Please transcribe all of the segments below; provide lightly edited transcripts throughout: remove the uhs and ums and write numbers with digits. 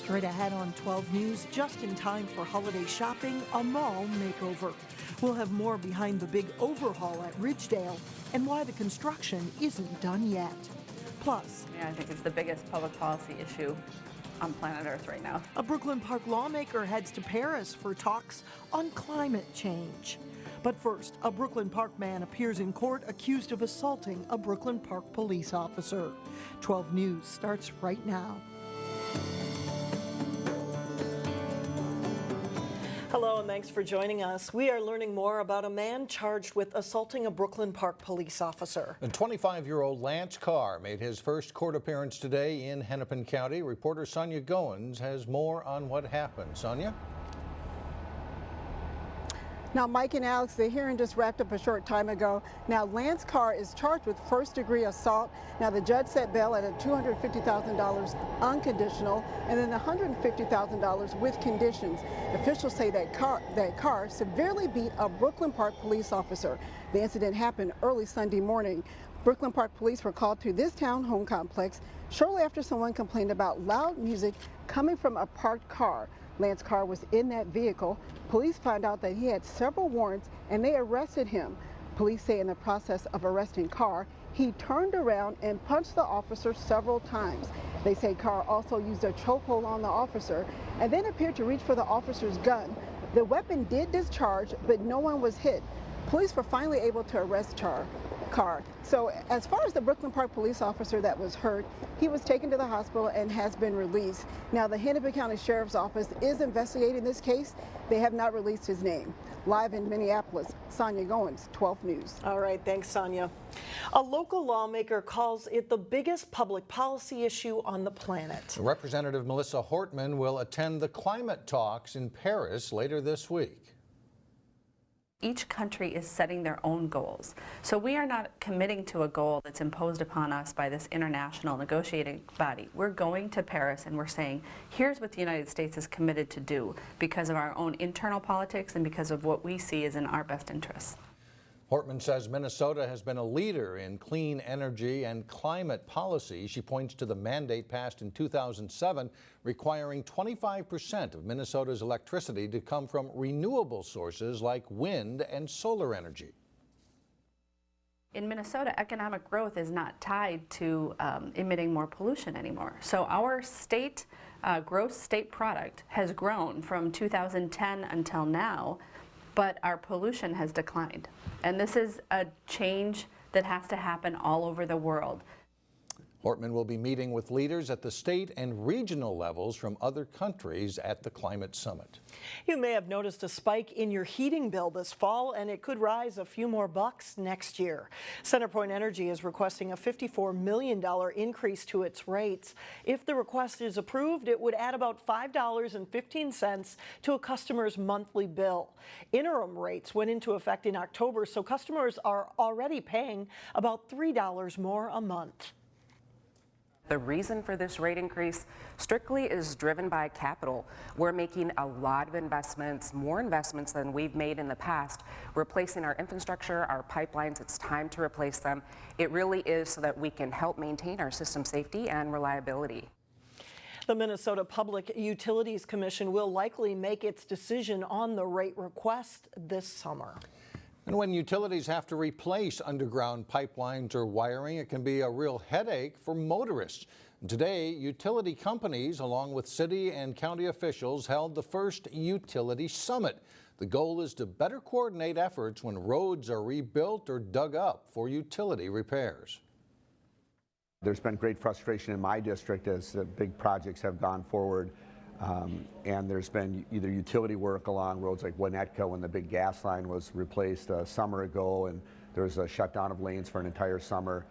Straight ahead on 12 News, just in time for holiday shopping, a mall makeover. We'll have more behind the big overhaul at Ridgedale and why the construction isn't done yet. Plus, I think it's the biggest public policy issue on planet Earth right now. A Brooklyn Park lawmaker heads to Paris for talks on climate change. But first, a Brooklyn Park man appears in court accused of assaulting a Brooklyn Park police officer. 12 News starts right now. Hello and thanks for joining us. We are learning more about a man charged with assaulting a Brooklyn Park police officer. A 25-year-old Lance Carr made his first court appearance today in Hennepin County. Reporter Sonia Goins has more on what happened. Sonia? Now, Mike and Alex, the hearing just wrapped up a short time ago. Now, Lance Carr is charged with first-degree assault. Now, the judge set bail at $250,000 unconditional and then $150,000 with conditions. Officials say that Carr severely beat a Brooklyn Park police officer. The incident happened early Sunday morning. Brooklyn Park police were called to this town home complex shortly after someone complained about loud music coming from a parked car. Lance Carr was in that vehicle. Police found out that he had several warrants and they arrested him. Police say in the process of arresting Carr, he turned around and punched the officer several times. They say Carr also used a chokehold on the officer and then appeared to reach for the officer's gun. The weapon did discharge, but no one was hit. Police were finally able to arrest Carr. So as far as the Brooklyn Park police officer that was hurt, he was taken to the hospital and has been released. Now, the Hennepin County Sheriff's Office is investigating this case. They have not released his name. Live in Minneapolis, Sonia Goins, 12 News. All right, thanks, Sonia. A local lawmaker calls it the biggest public policy issue on the planet. Representative Melissa Hortman will attend the climate talks in Paris later this week. Each country is setting their own goals. So we are not committing to a goal that's imposed upon us by this international negotiating body. We're going to Paris and we're saying, here's what the United States is committed to do because of our own internal politics and because of what we see is in our best interests. Hortman says Minnesota has been a leader in clean energy and climate policy. She points to the mandate passed in 2007 requiring 25% of Minnesota's electricity to come from renewable sources like wind and solar energy. In Minnesota, economic growth is not tied to emitting more pollution anymore. So our state gross state product has grown from 2010 until now, but our pollution has declined. And this is a change that has to happen all over the world. Hortman will be meeting with leaders at the state and regional levels from other countries at the Climate Summit. You may have noticed a spike in your heating bill this fall, and it could rise a few more bucks next year. CenterPoint Energy is requesting a $54 million increase to its rates. If the request is approved, it would add about $5.15 to a customer's monthly bill. Interim rates went into effect in October, so customers are already paying about $3 more a month. The reason for this rate increase strictly is driven by capital. We're making a lot of investments, more investments than we've made in the past, replacing our infrastructure, our pipelines. It's time to replace them. It really is so that we can help maintain our system safety and reliability. The Minnesota Public Utilities Commission will likely make its decision on the rate request this summer. And when utilities have to replace underground pipelines or wiring, it can be a real headache for motorists. Today, utility companies, along with city and county officials, held the first Utility Summit. The goal is to better coordinate efforts when roads are rebuilt or dug up for utility repairs. There's been great frustration in my district as the big projects have gone forward. And there's been either utility work along roads like Winnetka when the big gas line was replaced a summer ago, and there was a shutdown of lanes for an entire summer.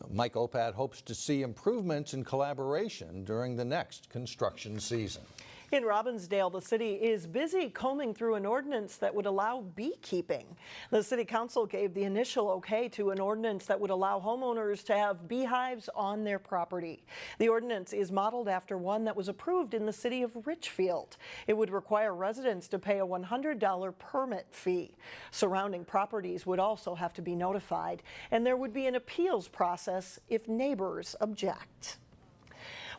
Mike Opad hopes to see improvements in collaboration during the next construction season. In Robbinsdale, the city is busy combing through an ordinance that would allow beekeeping. The city council gave the initial okay to an ordinance that would allow homeowners to have beehives on their property. The ordinance is modeled after one that was approved in the city of Richfield. It would require residents to pay a $100 permit fee. Surrounding properties would also have to be notified, and there would be an appeals process if neighbors object.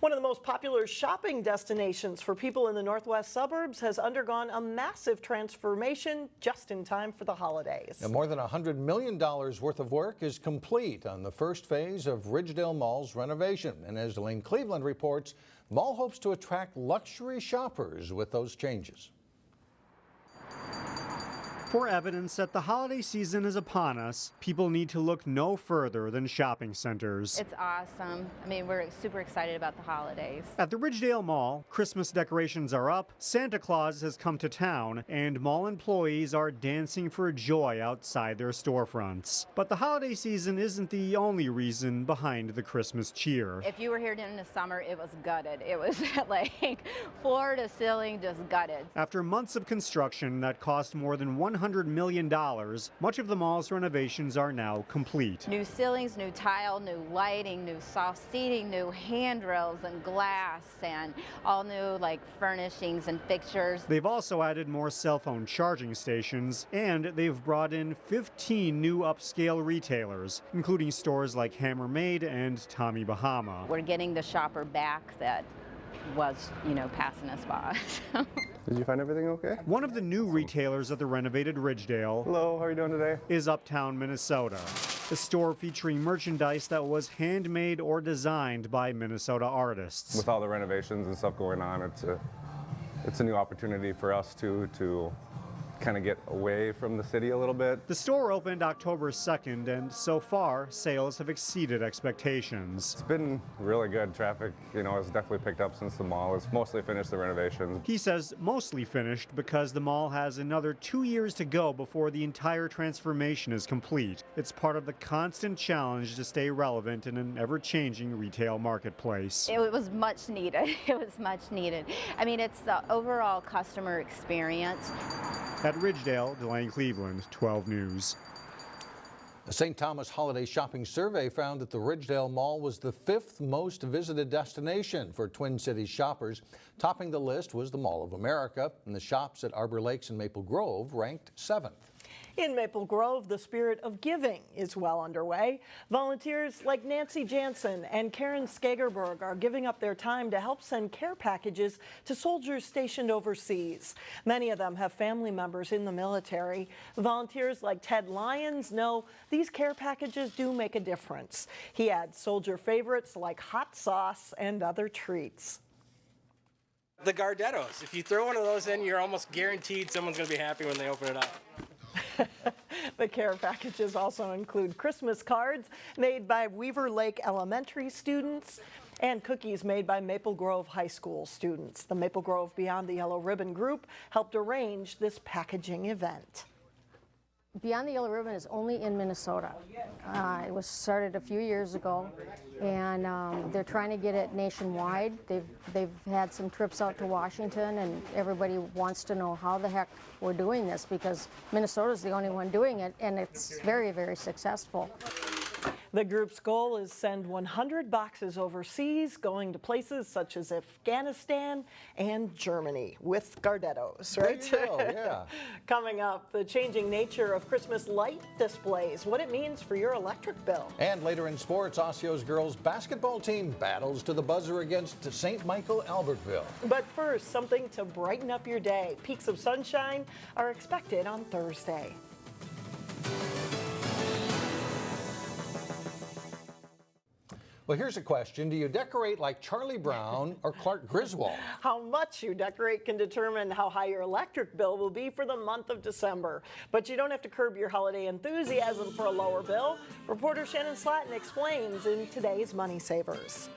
One of the most popular shopping destinations for people in the northwest suburbs has undergone a massive transformation just in time for the holidays. Now, more than $100 million worth of work is complete on the first phase of Ridgedale Mall's renovation. And as Elaine Cleveland reports, the mall hopes to attract luxury shoppers with those changes. For evidence that the holiday season is upon us, people need to look no further than shopping centers. It's awesome. I mean, we're super excited about the holidays. At the Ridgedale Mall, Christmas decorations are up, Santa Claus has come to town, and mall employees are dancing for joy outside their storefronts. But the holiday season isn't the only reason behind the Christmas cheer. If you were here during the summer, it was gutted. It was like floor to ceiling, just gutted. After months of construction that cost more than $100 million, much of the mall's renovations are now complete. New ceilings, new tile, new lighting, new soft seating, new handrails and glass, and all new like furnishings and fixtures. They've also added more cell phone charging stations, and they've brought in 15 new upscale retailers, including stores like Hammermade and Tommy Bahama. We're getting the shopper back that was, passing us by. Did you find everything okay? One of the new retailers at the renovated Ridgedale Hello, how are you doing today? is Uptown, Minnesota, a store featuring merchandise that was handmade or designed by Minnesota artists. With all the renovations and stuff going on, it's a new opportunity for us to kind of get away from the city a little bit. The store opened October 2nd, and so far, sales have exceeded expectations. It's been really good. Traffic, has definitely picked up since the mall has mostly finished the renovations. He says mostly finished because the mall has another 2 years to go before the entire transformation is complete. It's part of the constant challenge to stay relevant in an ever-changing retail marketplace. It was much needed. It was much needed. I mean, it's the overall customer experience. At Ridgedale, Elaine Cleveland, 12 News. The St. Thomas Holiday Shopping Survey found that the Ridgedale Mall was the 5th most visited destination for Twin Cities shoppers. Topping the list was the Mall of America, and the shops at Arbor Lakes and Maple Grove ranked 7th. In Maple Grove, the spirit of giving is well underway. Volunteers like Nancy Jansen and Karen Skagerberg are giving up their time to help send care packages to soldiers stationed overseas. Many of them have family members in the military. Volunteers like Ted Lyons know these care packages do make a difference. He adds soldier favorites like hot sauce and other treats. The Gardettos. If you throw one of those in, you're almost guaranteed someone's going to be happy when they open it up. The care packages also include Christmas cards made by Weaver Lake Elementary students and cookies made by Maple Grove High School students. The Maple Grove Beyond the Yellow Ribbon group helped arrange this packaging event. Beyond the Yellow Ribbon is only in Minnesota. It was started a few years ago, and they're trying to get it nationwide. They've had some trips out to Washington, and everybody wants to know how the heck we're doing this, because Minnesota's the only one doing it, and it's very, very successful. The group's goal is send 100 boxes overseas, going to places such as Afghanistan and Germany with Gardettos, right? There you go, yeah. Coming up, the changing nature of Christmas light displays, what it means for your electric bill. And later in sports, Osseo's girls basketball team battles to the buzzer against St. Michael-Albertville. But first, something to brighten up your day. Peaks of sunshine are expected on Thursday. Well, here's a question. Do you decorate like Charlie Brown or Clark Griswold? How much you decorate can determine how high your electric bill will be for the month of December. But you don't have to curb your holiday enthusiasm for a lower bill. Reporter Shannon Slatton explains in today's Money Savers.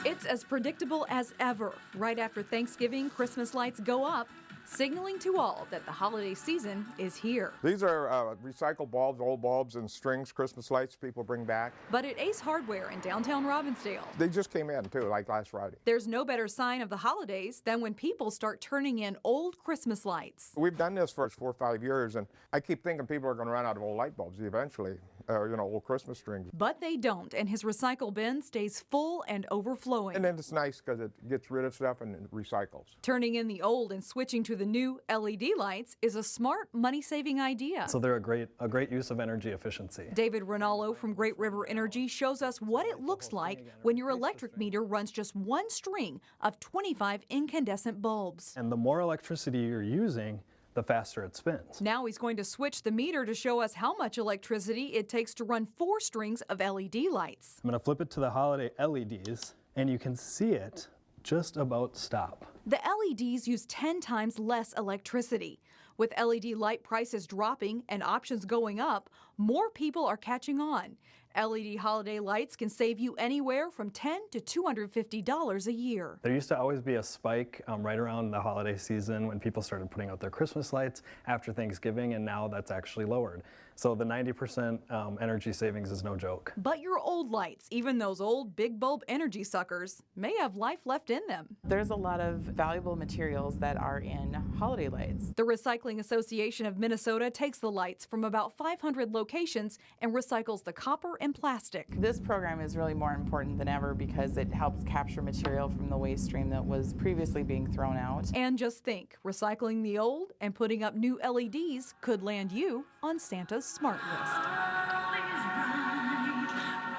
It's as predictable as ever. Right after Thanksgiving, Christmas lights go up, signaling to all that the holiday season is here. These are recycled bulbs, old bulbs and strings, Christmas lights people bring back. But at Ace Hardware in downtown Robbinsdale, They just came in too, like last Friday. there's no better sign of the holidays than when people start turning in old Christmas lights. We've done this for 4 or 5 years, and I keep thinking people are going to run out of old light bulbs eventually, old Christmas strings. But they don't, and his recycle bin stays full and overflowing. And then it's nice because it gets rid of stuff and it recycles. Turning in the old and switching to the the new LED lights is a smart money-saving idea. So they're a great use of energy efficiency. David Rinaldo from Great River Energy shows us what it looks like when your electric meter runs just one string of 25 incandescent bulbs. And the more electricity you're using, the faster it spins. Now he's going to switch the meter to show us how much electricity it takes to run 4 strings of LED lights. I'm going to flip it to the holiday LEDs, and you can see it just about stop. The LEDs use 10 times less electricity. With LED light prices dropping and options going up, more people are catching on. LED holiday lights can save you anywhere from $10 to $250 a year. There used to always be a spike right around the holiday season when people started putting out their Christmas lights after Thanksgiving, and now that's actually lowered. So the 90% energy savings is no joke. But your old lights, even those old big bulb energy suckers, may have life left in them. There's a lot of valuable materials that are in holiday lights. The Recycling Association of Minnesota takes the lights from about 500 locations and recycles the copper and plastic. This program is really more important than ever because it helps capture material from the waste stream that was previously being thrown out. And just think, recycling the old and putting up new LEDs could land you on Santa's smart list.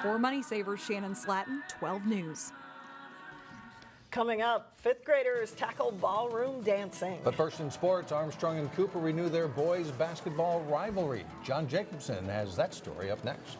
For Money Savers, Shannon Slatton, 12 News. Coming up, 5th graders tackle ballroom dancing. But first in sports, Armstrong-Cooper renew their boys basketball rivalry. John Jacobson has that story up next.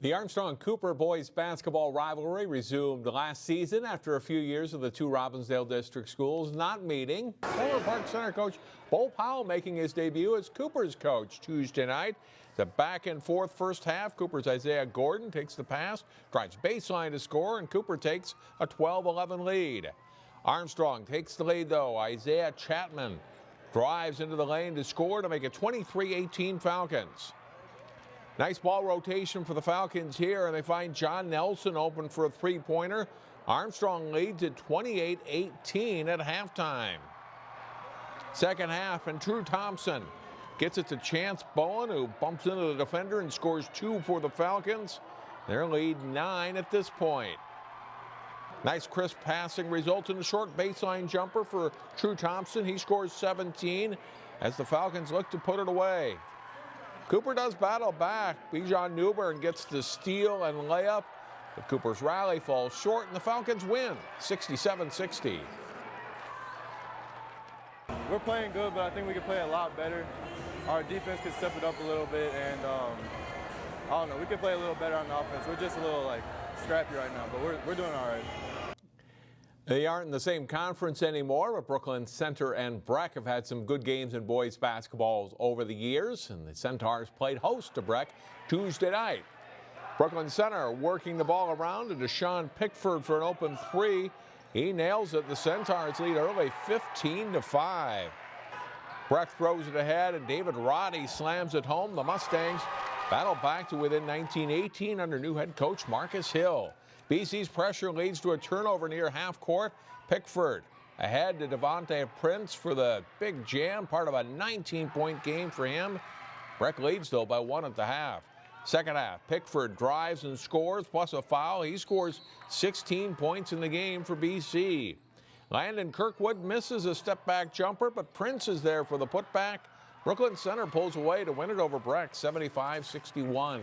The Armstrong-Cooper boys basketball rivalry resumed last season after a few years of the 2 Robbinsdale district schools not meeting. Former Park Center coach Bo Powell making his debut as Cooper's coach Tuesday night. The back and forth first half, Cooper's Isaiah Gordon takes the pass, drives baseline to score, and Cooper takes a 12-11 lead. Armstrong takes the lead though. Isaiah Chapman drives into the lane to score to make it 23-18 Falcons. Nice ball rotation for the Falcons here, and they find John Nelson open for a 3-pointer. Armstrong leads at 28-18 at halftime. Second half, and Drew Thompson gets it to Chance Bowen, who bumps into the defender and scores 2 for the Falcons. Their lead 9 at this point. Nice crisp passing results in a short baseline jumper for Drew Thompson. He scores 17 as the Falcons look to put it away. Cooper does battle back. Bijan Newbern gets the steal and layup, but Cooper's rally falls short and the Falcons win 67-60. We're playing good, but I think we could play a lot better. Our defense could step it up a little bit, and I don't know, we could play a little better on the offense. We're just a little scrappy right now, but we're doing all right. They aren't in the same conference anymore, but Brooklyn Center and Breck have had some good games in boys basketball over the years, and the Centaurs played host to Breck Tuesday night. Brooklyn Center working the ball around to Deshaun Pickford for an open 3. He nails it. The Centaurs lead early 15-5. Breck throws it ahead, and David Roddy slams it home. The Mustangs battle back to within 19-18 under new head coach Marcus Hill. BC's pressure leads to a turnover near half court. Pickford ahead to Devontae Prince for the big jam, part of a 19-point game for him. Breck leads, though, by 1 at the half. Second half, Pickford drives and scores, plus a foul. He scores 16 points in the game for BC. Landon Kirkwood misses a step-back jumper, but Prince is there for the putback. Brooklyn Center pulls away to win it over Breck, 75-61.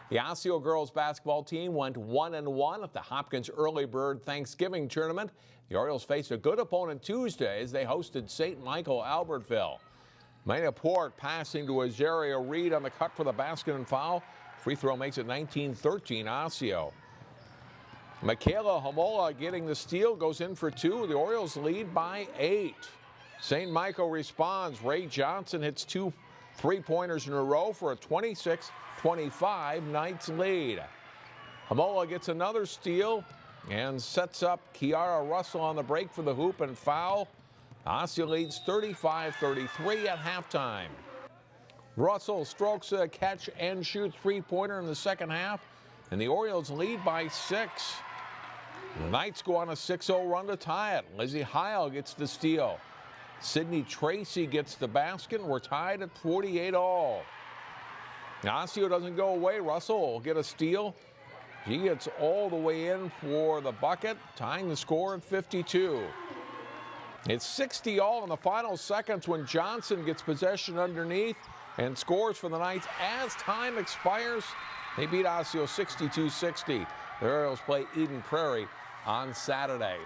The Osseo girls basketball team went 1-1 at the Hopkins Early Bird Thanksgiving Tournament. The Orioles faced a good opponent Tuesday as they hosted St. Michael-Albertville. Minneapolis passing to Azaria Reed on the cut for the basket and foul. Free throw makes it 19-13 Osseo. Michaela Hamola getting the steal, goes in for 2. The Orioles lead by 8. St. Michael responds. Ray Johnson hits 2 3-pointers in a row for a 26-25 Knights lead. Hamola gets another steal and sets up Kiara Russell on the break for the hoop and foul. Osseo leads 35-33 at halftime. Russell strokes a catch and shoot 3-pointer in the second half, and the Orioles lead by 6. The Knights go on a 6-0 run to tie it. Lizzie Heil gets the steal. Sydney Tracy gets the basket, and we're tied at 48 all. Osseo doesn't go away. Russell will get a steal. She gets all the way in for the bucket, tying the score at 52. It's 60 all in the final seconds when Johnson gets possession underneath and scores for the Knights as time expires. They beat Osseo 62-60. The Orioles play Eden Prairie on Saturday.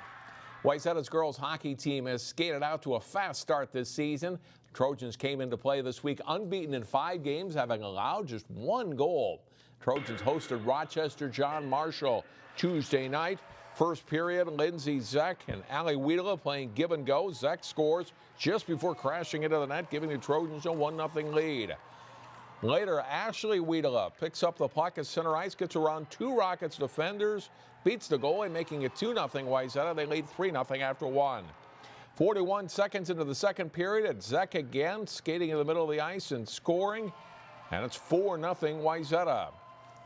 Wayzata's girls hockey team has skated out to a fast start this season. The Trojans came into play this week unbeaten in 5 games, having allowed just 1 goal. Trojans hosted Rochester John Marshall Tuesday night. First period, Lindsay Zeck and Allie Wiedela playing give and go. Zeck scores just before crashing into the net, giving the Trojans a 1-0 lead. Later, Ashley Wiedela picks up the puck at center ice, gets around 2 Rockets defenders, beats the goalie, making it 2-0 Wayzata. They lead 3-0 after 1. 41 seconds into the second period, it's Zeck again, skating in the middle of the ice and scoring, and it's 4-0 Wayzata.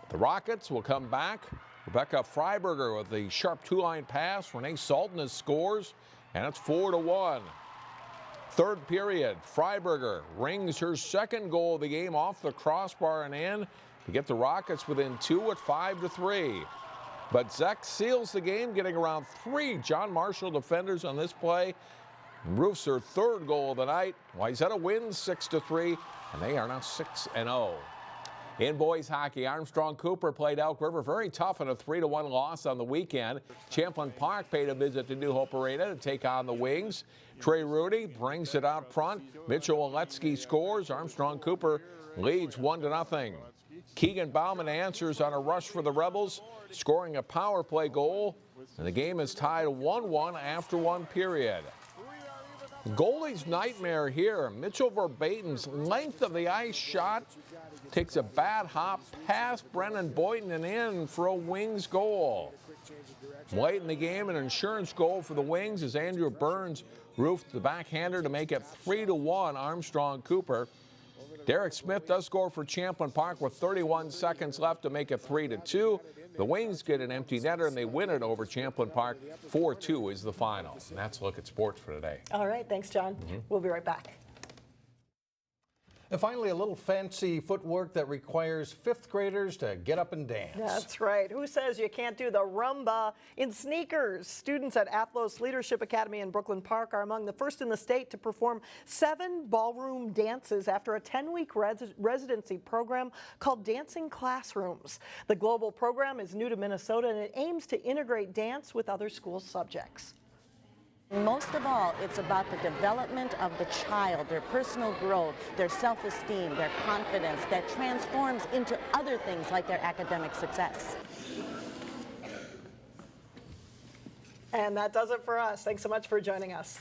The Rockets will come back. Rebecca Freiberger with the sharp 2-line pass. Renee Salton scores, and it's 4-1. Third period, Freiberger rings her second goal of the game off the crossbar and in to get the Rockets within 2 at 5-3. But Zeck seals the game, getting around 3 John Marshall defenders on this play. Roofs her third goal of the night. Wayzata wins 6-3, and they are now 6-0. In boys hockey, Armstrong-Cooper played Elk River very tough in a 3-1 loss on the weekend. Champlin Park paid a visit to New Hope Arena to take on the Wings. Trey Rudy brings it out front. Mitchell Oletsky scores. Armstrong-Cooper leads 1-0. Keegan Bauman answers on a rush for the Rebels, scoring a power play goal. And the game is tied 1-1 after 1 period. Goalie's nightmare here. Mitchell Verbaten's length of the ice shot takes a bad hop past Brennan Boyton and in for a Wings goal. Late in the game, an insurance goal for the Wings as Andrew Burns roofed the backhander to make it 3-1 Armstrong-Cooper. Derek Smith does score for Champlin Park with 31 seconds left to make it 3-2. The Wings get an empty netter and they win it over Champlin Park. 4-2 is the final. And that's a look at sports for today. All right, thanks, John. We'll be right back. And finally, a little fancy footwork that requires 5th graders to get up and dance. That's right. Who says you can't do the rumba in sneakers? Students at Athlos Leadership Academy in Brooklyn Park are among the first in the state to perform 7 ballroom dances after a 10-week residency program called Dancing Classrooms. The global program is new to Minnesota and it aims to integrate dance with other school subjects. Most of all, it's about the development of the child, their personal growth, their self-esteem, their confidence that transforms into other things like their academic success. And that does it for us. Thanks so much for joining us.